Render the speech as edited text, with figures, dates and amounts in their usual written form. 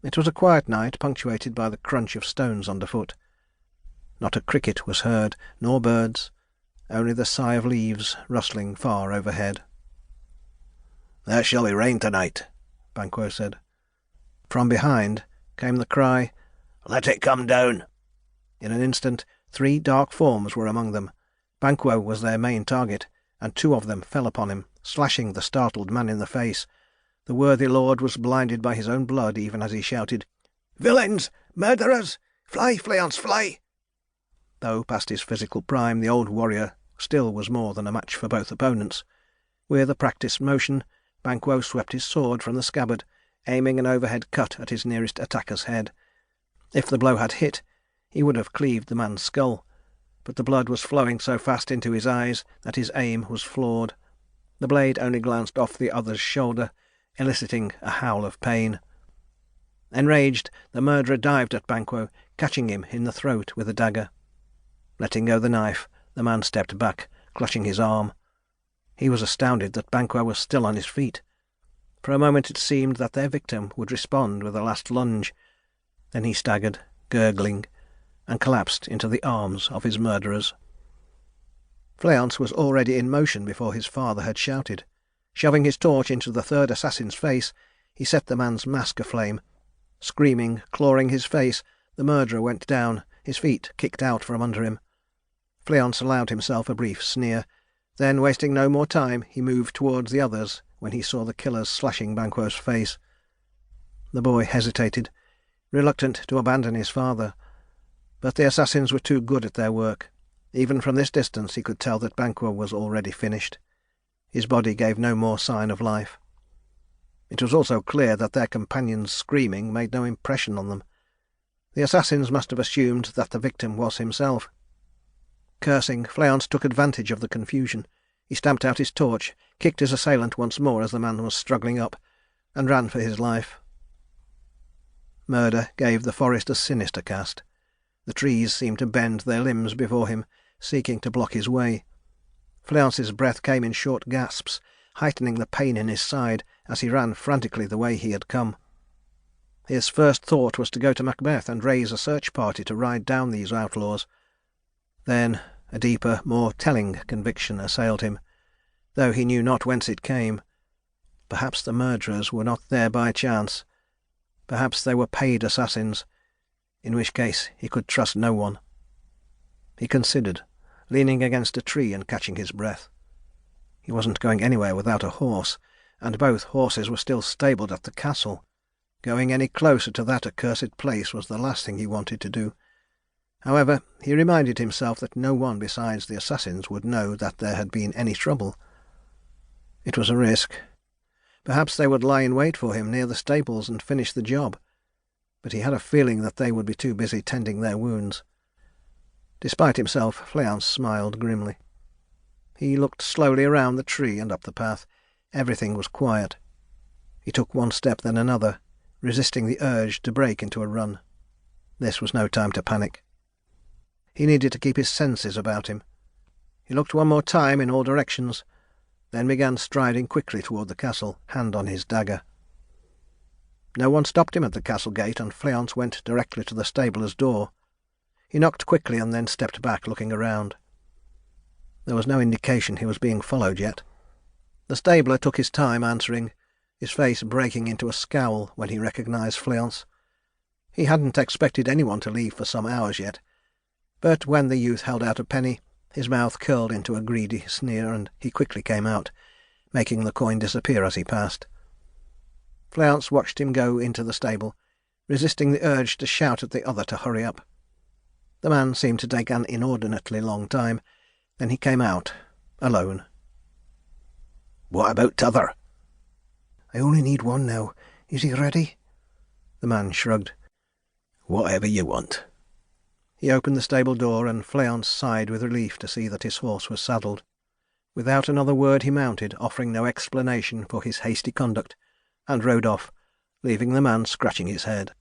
It was a quiet night, punctuated by the crunch of stones underfoot. Not a cricket was heard, nor birds, only the sigh of leaves rustling far overhead. "There shall be rain tonight," Banquo said. From behind came the cry, "Let it come down!" In an instant 3 dark forms were among them. Banquo was their main target, and 2 of them fell upon him, slashing the startled man in the face. The worthy lord was blinded by his own blood even as he shouted, "Villains! Murderers! Fly, Fleance, fly!" Though past his physical prime, the old warrior still was more than a match for both opponents. With a practised motion, Banquo swept his sword from the scabbard, aiming an overhead cut at his nearest attacker's head. If the blow had hit, he would have cleaved the man's skull, but the blood was flowing so fast into his eyes that his aim was flawed. The blade only glanced off the other's shoulder, eliciting a howl of pain. Enraged, the murderer dived at Banquo, catching him in the throat with a dagger. Letting go the knife, the man stepped back, clutching his arm. He was astounded that Banquo was still on his feet. For a moment it seemed that their victim would respond with a last lunge. Then he staggered, gurgling, and collapsed into the arms of his murderers. Fleance was already in motion before his father had shouted. Shoving his torch into the third assassin's face, he set the man's mask aflame. Screaming, clawing his face, the murderer went down, his feet kicked out from under him. Fleance allowed himself a brief sneer. Then, wasting no more time, he moved towards the others when he saw the killers slashing Banquo's face. The boy hesitated, reluctant to abandon his father. But the assassins were too good at their work. Even from this distance he could tell that Banquo was already finished. His body gave no more sign of life. It was also clear that their companions' screaming made no impression on them. The assassins must have assumed that the victim was himself. Cursing, Fleance took advantage of the confusion. He stamped out his torch, kicked his assailant once more as the man was struggling up, and ran for his life. Murder gave the forest a sinister cast. The trees seemed to bend their limbs before him, seeking to block his way. Fleance's breath came in short gasps, heightening the pain in his side as he ran frantically the way he had come. His first thought was to go to Macbeth and raise a search party to ride down these outlaws. Then a deeper, more telling conviction assailed him, though he knew not whence it came. Perhaps the murderers were not there by chance. Perhaps they were paid assassins, in which case he could trust no one. He considered, leaning against a tree and catching his breath. He wasn't going anywhere without a horse, and both horses were still stabled at the castle. Going any closer to that accursed place was the last thing he wanted to do. However, he reminded himself that no one besides the assassins would know that there had been any trouble. It was a risk. Perhaps they would lie in wait for him near the stables and finish the job, but he had a feeling that they would be too busy tending their wounds. Despite himself, Fleance smiled grimly. He looked slowly around the tree and up the path. Everything was quiet. He took one step, then another, resisting the urge to break into a run. This was no time to panic. He needed to keep his senses about him. He looked one more time in all directions, then began striding quickly toward the castle, hand on his dagger. No one stopped him at the castle gate, and Fleance went directly to the stabler's door. He knocked quickly and then stepped back, looking around. There was no indication he was being followed yet. The stabler took his time answering, his face breaking into a scowl when he recognized Fleance. He hadn't expected anyone to leave for some hours yet, but when the youth held out a penny, his mouth curled into a greedy sneer, and he quickly came out, making the coin disappear as he passed. Fleance watched him go into the stable, resisting the urge to shout at the other to hurry up. The man seemed to take an inordinately long time. Then he came out, alone. "What about t'other?" "I only need one now. Is he ready?" The man shrugged. "Whatever you want." He opened the stable door, and Fleance sighed with relief to see that his horse was saddled. Without another word he mounted, offering no explanation for his hasty conduct, and rode off, leaving the man scratching his head.